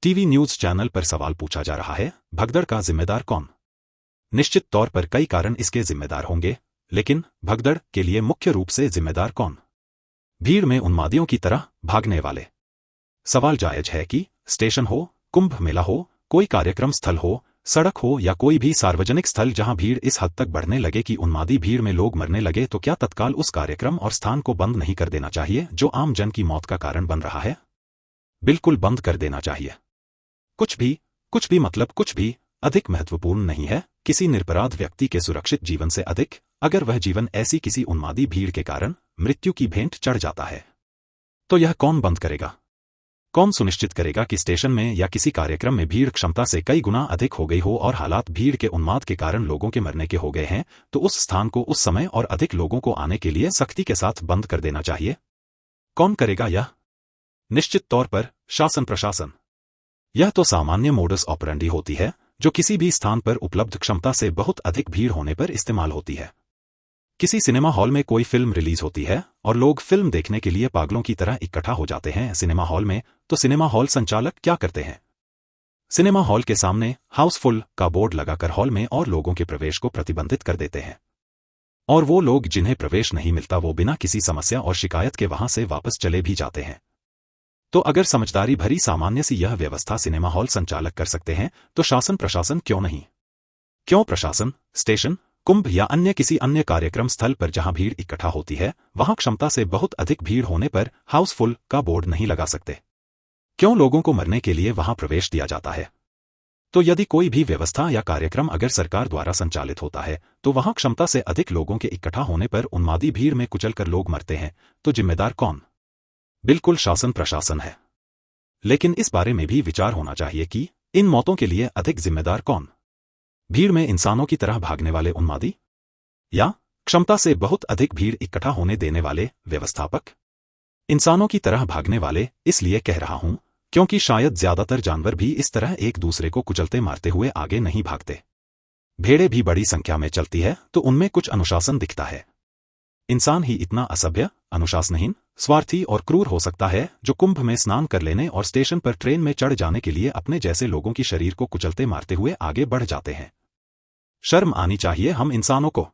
TV news channel पर सवाल पूछा जा रहा है, भगदड़ का जिम्मेदार कौन? निश्चित तौर पर कई कारण इसके जिम्मेदार होंगे, लेकिन भगदड़ के लिए मुख्य रूप से जिम्मेदार कौन? भीड़ में उन्मादियों की तरह भागने वाले। सवाल जायज है कि स्टेशन हो, कुंभ मेला हो, कोई कार्यक्रम स्थल हो, सड़क हो या कोई भी सार्वजनिक स्थल जहां भीड़ इस हद तक बढ़ने लगे कि उन्मादी भीड़ में लोग मरने लगे, तो क्या तत्काल उस कार्यक्रम और स्थान को बंद नहीं कर देना चाहिए जो आम जन की मौत का कारण बन रहा है? बिल्कुल बंद कर देना चाहिए। कुछ भी मतलब कुछ भी अधिक महत्वपूर्ण नहीं है किसी निरपराध व्यक्ति के सुरक्षित जीवन से अधिक, अगर वह जीवन ऐसी किसी उन्मादी भीड़ के कारण मृत्यु की भेंट चढ़ जाता है। तो यह कौन बंद करेगा? कौन सुनिश्चित करेगा कि स्टेशन में या किसी कार्यक्रम में भीड़ क्षमता से कई गुना अधिक हो गई हो और हालात भीड़ के उन्माद के कारण लोगों के मरने के हो गए हैं, तो उस स्थान को उस समय और अधिक लोगों को आने के लिए सख्ती के साथ बंद कर देना चाहिए? कौन करेगा यह? निश्चित तौर पर शासन प्रशासन। यह तो सामान्य मोडस ऑपरेंडी होती है जो किसी भी स्थान पर उपलब्ध क्षमता से बहुत अधिक भीड़ होने पर इस्तेमाल होती है। किसी सिनेमा हॉल में कोई फिल्म रिलीज होती है और लोग फिल्म देखने के लिए पागलों की तरह इकट्ठा हो जाते हैं सिनेमा हॉल में, तो सिनेमा हॉल संचालक क्या करते हैं? सिनेमा हॉल के सामने हाउसफुल का बोर्ड लगाकर हॉल में और लोगों के प्रवेश को प्रतिबंधित कर देते हैं, और वो लोग जिन्हें प्रवेश नहीं मिलता वो बिना किसी समस्या और शिकायत के वहां से वापस चले भी जाते हैं। तो अगर समझदारी भरी सामान्य सी यह व्यवस्था सिनेमा हॉल संचालक कर सकते हैं, तो शासन प्रशासन क्यों नहीं? क्यों प्रशासन स्टेशन, कुंभ या अन्य किसी अन्य कार्यक्रम स्थल पर जहां भीड़ इकट्ठा होती है वहां क्षमता से बहुत अधिक भीड़ होने पर हाउसफुल का बोर्ड नहीं लगा सकते? क्यों लोगों को मरने के लिए वहां प्रवेश दिया जाता है? तो यदि कोई भी व्यवस्था या कार्यक्रम अगर सरकार द्वारा संचालित होता है तो वहां क्षमता से अधिक लोगों के इकट्ठा होने पर उन्मादी भीड़ में कुचलकर लोग मरते हैं, तो जिम्मेदार कौन? बिल्कुल शासन प्रशासन है। लेकिन इस बारे में भी विचार होना चाहिए कि इन मौतों के लिए अधिक जिम्मेदार कौन? भीड़ में इंसानों की तरह भागने वाले उन्मादी, या क्षमता से बहुत अधिक भीड़ इकट्ठा होने देने वाले व्यवस्थापक? इंसानों की तरह भागने वाले इसलिए कह रहा हूं क्योंकि शायद ज्यादातर जानवर भी इस तरह एक दूसरे को कुचलते मारते हुए आगे नहीं भागते। भेड़ें भी बड़ी संख्या में चलती है तो उनमें कुछ अनुशासन दिखता है। इंसान ही इतना असभ्य, अनुशासनहीन, स्वार्थी और क्रूर हो सकता है जो कुंभ में स्नान कर लेने और स्टेशन पर ट्रेन में चढ़ जाने के लिए अपने जैसे लोगों की शरीर को कुचलते मारते हुए आगे बढ़ जाते हैं। शर्म आनी चाहिए हम इंसानों को।